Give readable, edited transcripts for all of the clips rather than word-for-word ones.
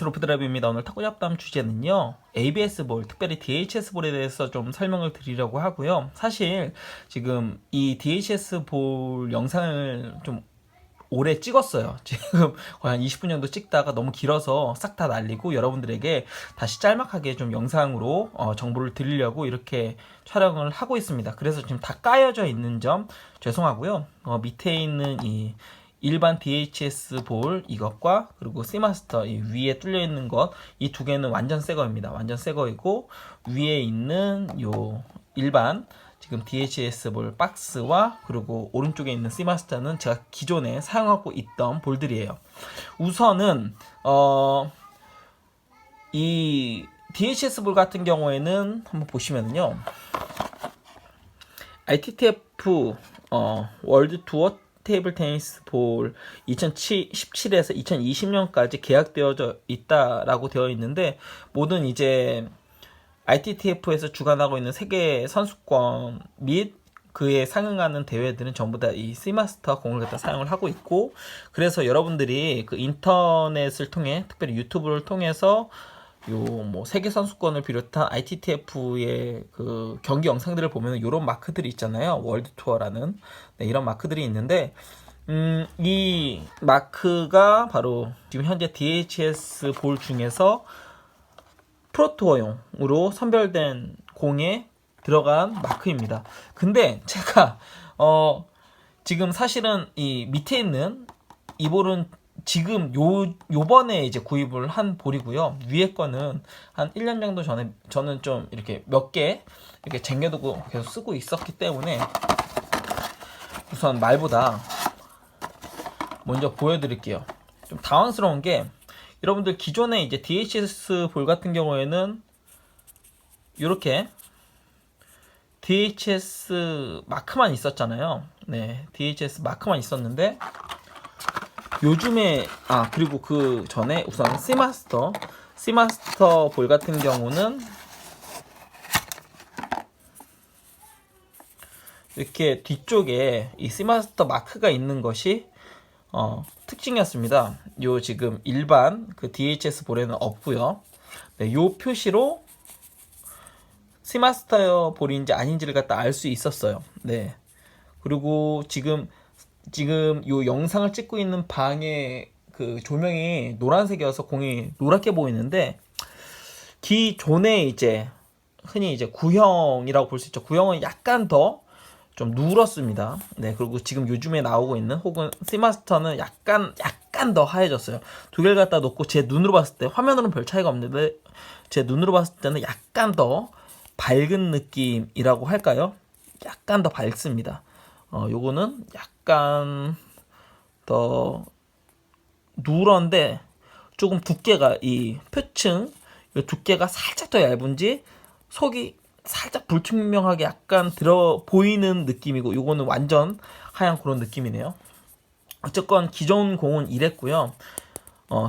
안녕하세요, 로프드라이브입니다. 오늘 탁구 잡담 주제는요, ABS 볼, 특별히 DHS 볼에 대해서 좀 설명을 드리려고 하고요. 사실 지금 이 DHS 볼 영상을 좀 오래 찍었어요. 지금 거의 한 20분 정도 찍다가 너무 길어서 싹 다 날리고 여러분들에게 다시 짤막하게 좀 영상으로 정보를 드리려고 이렇게 촬영을 하고 있습니다. 그래서 지금 다 까여져 있는 점 죄송하고요. 밑에 있는 이 일반 DHS 볼 이것과 그리고 시마스터 이 위에 뚫려 있는 것 이 두 개는 완전 새 거입니다. 완전 새 거이고 위에 있는 요 일반 지금 DHS 볼 박스와 그리고 오른쪽에 있는 시마스터는 제가 기존에 사용하고 있던 볼들이에요. 우선은 이 DHS 볼 같은 경우에는 한번 보시면요, ITTF 월드 투어 테이블 테니스 볼 2017에서 2020년까지 계약되어져 있다라고 되어 있는데, 모든 이제 ITTF에서 주관하고 있는 세계 선수권 및 그에 상응하는 대회들은 전부 다 이 시마스터 공을 갖다 사용을 하고 있고, 그래서 여러분들이 그 인터넷을 통해 특별히 유튜브를 통해서 요 뭐 세계 선수권을 비롯한 ITTF의 그 경기 영상들을 보면 이런 마크들이 있잖아요. 월드 투어라는 이런 마크들이 있는데, 이 마크가 바로 지금 현재 DHS 볼 중에서 프로투어용으로 선별된 공에 들어간 마크입니다. 근데 제가 지금 사실은 이 밑에 있는 이 볼은 지금 요번에 이제 구입을 한 볼이고요. 위에 거는 한 1년 정도 전에 저는 좀 이렇게 몇 개 이렇게 쟁여두고 계속 쓰고 있었기 때문에 우선 말보다 먼저 보여드릴게요. 좀 당황스러운 게, 여러분들 기존에 이제 DHS 볼 같은 경우에는 이렇게 DHS 마크만 있었잖아요. 네, DHS 마크만 있었는데 요즘에 그리고 그 전에 우선 시마스터 볼 같은 경우는 이렇게 뒤쪽에 이 시마스터 마크가 있는 것이 특징이었습니다. 요 지금 일반 그 DHS 볼에는 없고요. 네, 요 표시로 시마스터 볼인지 아닌지를 갖다 알 수 있었어요. 네. 그리고 지금 요 영상을 찍고 있는 방의 그 조명이 노란색이어서 공이 노랗게 보이는데, 기존에 이제 흔히 이제 구형이라고 볼 수 있죠. 구형은 약간 더 좀 누렇습니다. 네, 그리고 지금 요즘에 나오고 있는 혹은 시마스터는 약간 더 하얘졌어요. 두 개를 갖다 놓고 제 눈으로 봤을 때, 화면으로는 별 차이가 없는데 제 눈으로 봤을 때는 약간 더 밝은 느낌이라고 할까요? 약간 더 밝습니다. 요거는 약간 더 누런데 조금 두께가, 이 표층 두께가 살짝 더 얇은지 속이 살짝 불투명하게 약간 들어 보이는 느낌이고, 요거는 완전 하얀 그런 느낌이네요. 어쨌건 기존 공은 이랬고요.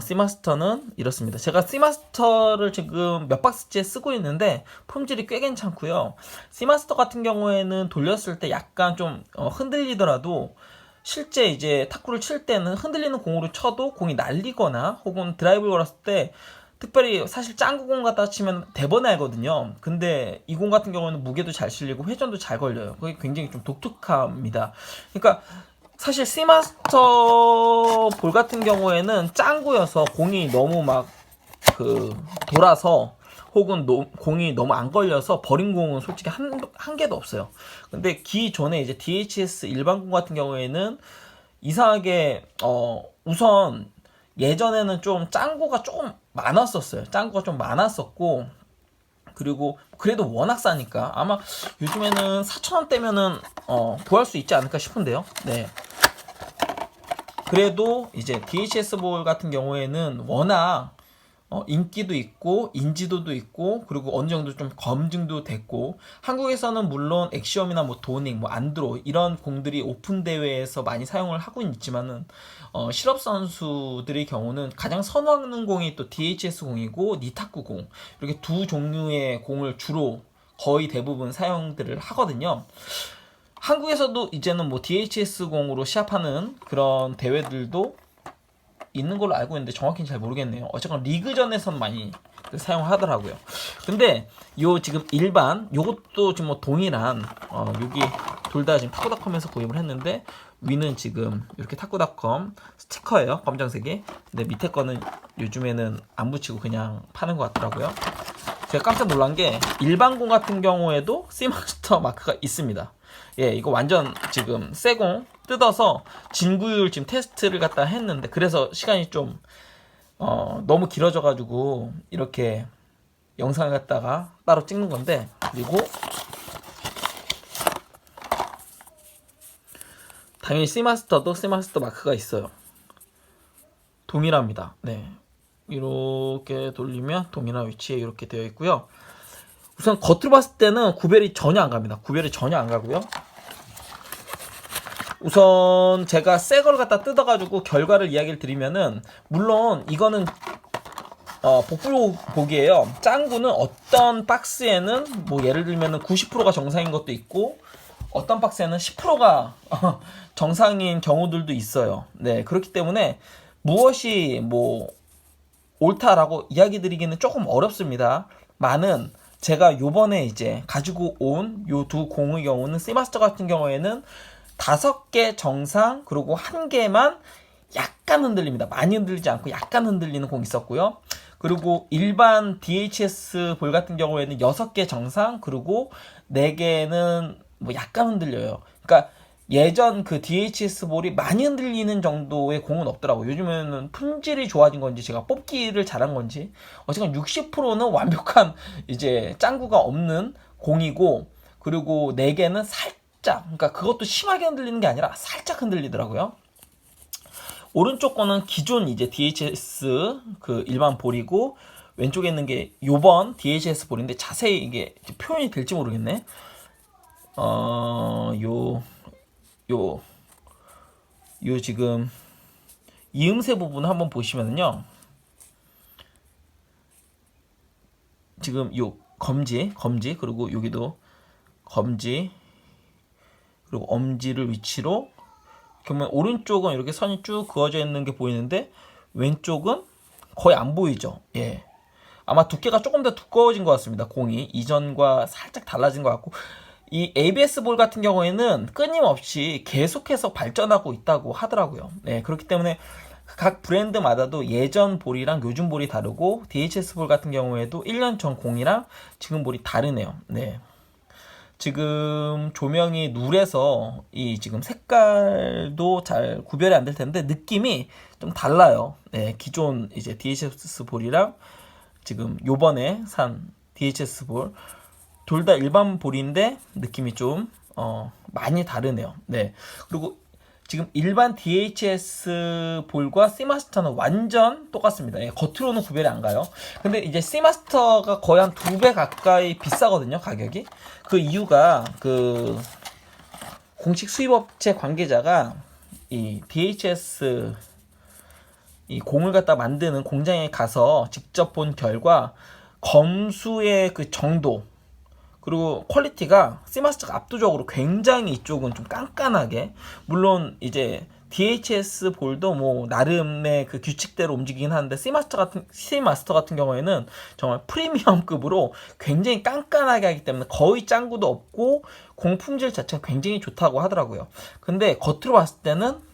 시마스터는 이렇습니다. 제가 시마스터를 지금 몇 박스째 쓰고 있는데 품질이 꽤 괜찮고요. 시마스터 같은 경우에는 돌렸을 때 약간 좀 흔들리더라도, 실제 이제 탁구를 칠 때는 흔들리는 공으로 쳐도 공이 날리거나 혹은 드라이브를 걸었을 때, 특별히 사실 짱구 공 갖다 치면 대번에 알거든요. 근데 이 공 같은 경우는 무게도 잘 실리고 회전도 잘 걸려요. 그게 굉장히 좀 독특합니다. 그러니까 사실 시마스터 볼 같은 경우에는 짱구여서 공이 너무 막 그 돌아서 혹은 공이 너무 안 걸려서 버린 공은 솔직히 한 개도 없어요. 근데 기존에 이제 DHS 일반 공 같은 경우에는 이상하게 우선 예전에는 좀 짱구가 조금 많았었어요. 짱구가 좀 많았었고, 그리고 그래도 워낙 싸니까 아마 요즘에는 4,000원대면은 구할 수 있지 않을까 싶은데요. 네. 그래도 이제 DHS 볼 같은 경우에는 워낙 인기도 있고 인지도도 있고 그리고 어느 정도 좀 검증도 됐고, 한국에서는 물론 엑시엄이나 뭐 도닉, 뭐 안드로 이런 공들이 오픈 대회에서 많이 사용을 하고 있지만은 실업 선수들의 경우는 가장 선호하는 공이 또 DHS 공이고 니타쿠 공, 이렇게 두 종류의 공을 주로 거의 대부분 사용들을 하거든요. 한국에서도 이제는 뭐 DHS 공으로 시합하는 그런 대회들도 있는 걸로 알고 있는데 정확히는 잘 모르겠네요. 어쨌건 리그전에선 많이 사용하더라고요. 근데 요 지금 일반 요것도 지금 뭐 동일한 여기 둘 다 지금 타코닷컴에서 구입을 했는데 위는 지금 이렇게 타코닷컴 스티커예요. 검정색이. 근데 밑에 거는 요즘에는 안 붙이고 그냥 파는 것 같더라고요. 제가 깜짝 놀란 게 일반공 같은 경우에도 씨마스터 마크가 있습니다. 예, 이거 완전 지금 새공 뜯어서 진구율 지금 테스트를 갖다 했는데 그래서 시간이 좀 너무 길어져가지고 이렇게 영상을 갖다가 따로 찍는 건데, 그리고 당연히 씨마스터도 씨마스터 마크가 있어요. 동일합니다. 네, 이렇게 돌리면 동일한 위치에 이렇게 되어 있고요. 우선 겉으로 봤을 때는 구별이 전혀 안 갑니다. 구별이 전혀 안 가고요. 우선 제가 새 걸 갖다 뜯어가지고 결과를 이야기를 드리면은, 물론 이거는 복불복이에요. 짱구는 어떤 박스에는 뭐 예를 들면은 90%가 정상인 것도 있고 어떤 박스에는 10%가 정상인 경우들도 있어요. 네, 그렇기 때문에 무엇이 뭐 옳다라고 이야기 드리기는 조금 어렵습니다. 많은 제가 요번에 이제 가지고 온 요 두 공의 경우는 씨마스터 같은 경우에는 5개 정상, 그리고 1개만 약간 흔들립니다. 많이 흔들리지 않고 약간 흔들리는 공이 있었고요. 그리고 일반 DHS 볼 같은 경우에는 6개 정상, 그리고 4개는 뭐 약간 흔들려요. 그러니까 예전 그 DHS 볼이 많이 흔들리는 정도의 공은 없더라고요. 요즘에는 품질이 좋아진 건지 제가 뽑기를 잘한 건지 어쨌든 60%는 완벽한 이제 짱구가 없는 공이고, 그리고 4개는 살짝, 그러니까 그것도 심하게 흔들리는 게 아니라 살짝 흔들리더라고요. 오른쪽 거는 기존 이제 DHS 그 일반 볼이고, 왼쪽에 있는 게 요번 DHS 볼인데 자세히 이게 표현이 될지 모르겠네. 요 지금 이음새 부분 한번 보시면요, 지금 요 검지 그리고 여기도 검지, 그리고 엄지를 위치로 그러면 오른쪽은 이렇게 선이 쭉 그어져 있는 게 보이는데 왼쪽은 거의 안 보이죠. 예, 아마 두께가 조금 더 두꺼워진 것 같습니다. 공이 이전과 살짝 달라진 것 같고, 이 ABS 볼 같은 경우에는 끊임없이 계속해서 발전하고 있다고 하더라고요. 네, 그렇기 때문에 각 브랜드마다도 예전 볼이랑 요즘 볼이 다르고, DHS 볼 같은 경우에도 1년 전 공이랑 지금 볼이 다르네요. 네, 지금 조명이 누래서 이 지금 색깔도 잘 구별이 안 될 텐데 느낌이 좀 달라요. 네, 기존 이제 DHS 볼이랑 지금 요번에 산 DHS 볼 둘 다 일반 볼인데 느낌이 좀 많이 다르네요. 네, 그리고 지금 일반 DHS 볼과 씨마스터는 완전 똑같습니다. 예, 겉으로는 구별이 안 가요. 근데 이제 씨마스터가 거의 한 2배 가까이 비싸거든요, 가격이. 그 이유가 그 공식 수입업체 관계자가 이 DHS 이 공을 갖다 만드는 공장에 가서 직접 본 결과 검수의 그 정도, 그리고 퀄리티가 씨마스터가 압도적으로 굉장히 이쪽은 좀 깐깐하게, 물론 이제 DHS 볼도 뭐 나름의 그 규칙대로 움직이긴 하는데 씨마스터 같은 경우에는 정말 프리미엄급으로 굉장히 깐깐하게 하기 때문에 거의 짱구도 없고 공 품질 자체가 굉장히 좋다고 하더라고요. 근데 겉으로 봤을 때는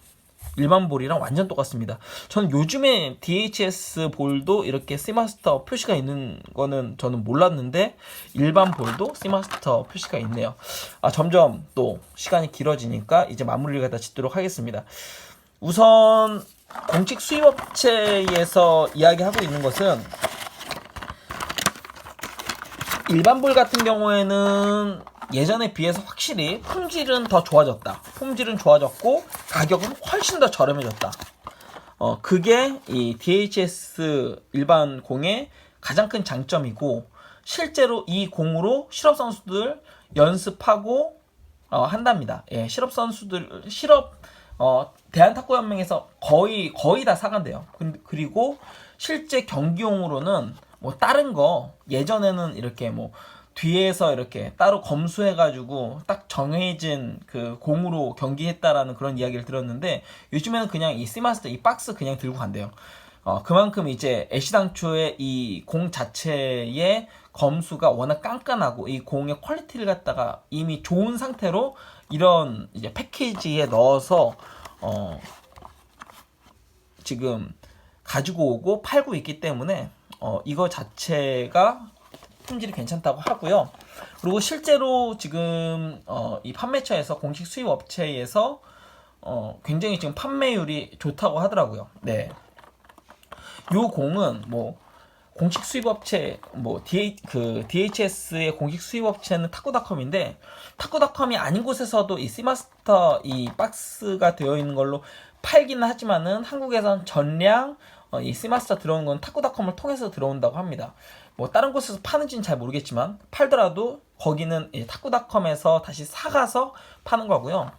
일반 볼이랑 완전 똑같습니다. 저는 요즘에 DHS 볼도 이렇게 씨마스터 표시가 있는 거는 저는 몰랐는데 일반 볼도 씨마스터 표시가 있네요. 점점 또 시간이 길어지니까 이제 마무리를 갖다 짓도록 하겠습니다. 우선 공식 수입업체에서 이야기하고 있는 것은 일반 볼 같은 경우에는 예전에 비해서 확실히 품질은 더 좋아졌다. 품질은 좋아졌고 가격은 훨씬 더 저렴해졌다. 그게 이 DHS 일반 공의 가장 큰 장점이고, 실제로 이 공으로 실업 선수들 연습하고 한답니다. 예, 실업 선수들 대한탁구연맹에서 거의 다 사간대요. 그리고 실제 경기용으로는 뭐 다른 거 예전에는 이렇게 뭐 뒤에서 이렇게 따로 검수해가지고 딱 정해진 그 공으로 경기했다라는 그런 이야기를 들었는데, 요즘에는 그냥 이 씨마스터 이 박스 그냥 들고 간대요. 그만큼 이제 애시당초에 이 공 자체의 검수가 워낙 깐깐하고 이 공의 퀄리티를 갖다가 이미 좋은 상태로 이런 이제 패키지에 넣어서 지금 가지고 오고 팔고 있기 때문에 이거 자체가 품질이 괜찮다고 하고요. 그리고 실제로 지금 이 판매처에서 공식 수입 업체에서 굉장히 지금 판매율이 좋다고 하더라고요. 네. 요 공은 뭐 공식 수입업체 뭐 DHS의 공식 수입업체는 타코닷컴인데, 타코닷컴이 아닌 곳에서도 이 씨마스터 이 박스가 되어 있는 걸로 팔기는 하지만은 한국에선 전량 이 씨마스터 들어오는 건 타코닷컴을 통해서 들어온다고 합니다. 뭐 다른 곳에서 파는지는 잘 모르겠지만 팔더라도 거기는 타코닷컴에서 다시 사가서 파는 거고요.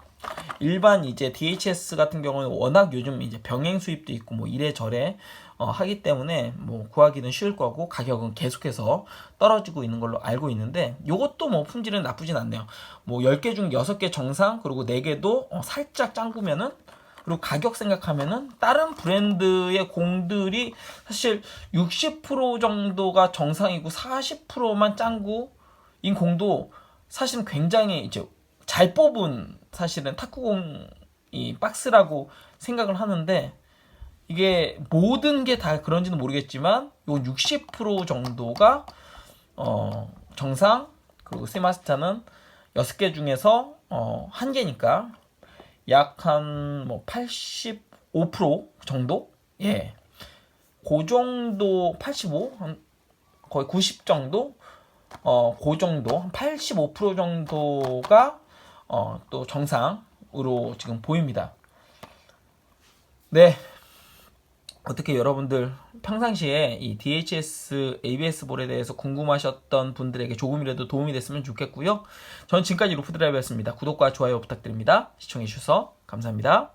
일반 이제 DHS 같은 경우는 워낙 요즘 이제 병행 수입도 있고 뭐 이래저래 하기 때문에 뭐 구하기는 쉬울 거고 가격은 계속해서 떨어지고 있는 걸로 알고 있는데, 요것도 뭐 품질은 나쁘진 않네요. 뭐 10개 중 6개 정상, 그리고 4개도 살짝 짱구면은, 그리고 가격 생각하면은 다른 브랜드의 공들이 사실 60% 정도가 정상이고 40%만 짱구인 공도 사실은 굉장히 이제 잘 뽑은 사실은 탁구공 이 박스라고 생각을 하는데, 이게 모든 게 다 그런지는 모르겠지만 요 60% 정도가 정상, 그리고 씨마스터는 6개 중에서 1개니까 약 한 뭐 85% 정도? 예. 그 정도 85, 한 거의 90 정도? 그 정도 한 85% 정도가 또 정상으로 지금 보입니다. 네. 어떻게 여러분들 평상시에 이 DHS ABS 볼에 대해서 궁금하셨던 분들에게 조금이라도 도움이 됐으면 좋겠고요. 저는 지금까지 루프드라이버였습니다. 구독과 좋아요 부탁드립니다. 시청해주셔서 감사합니다.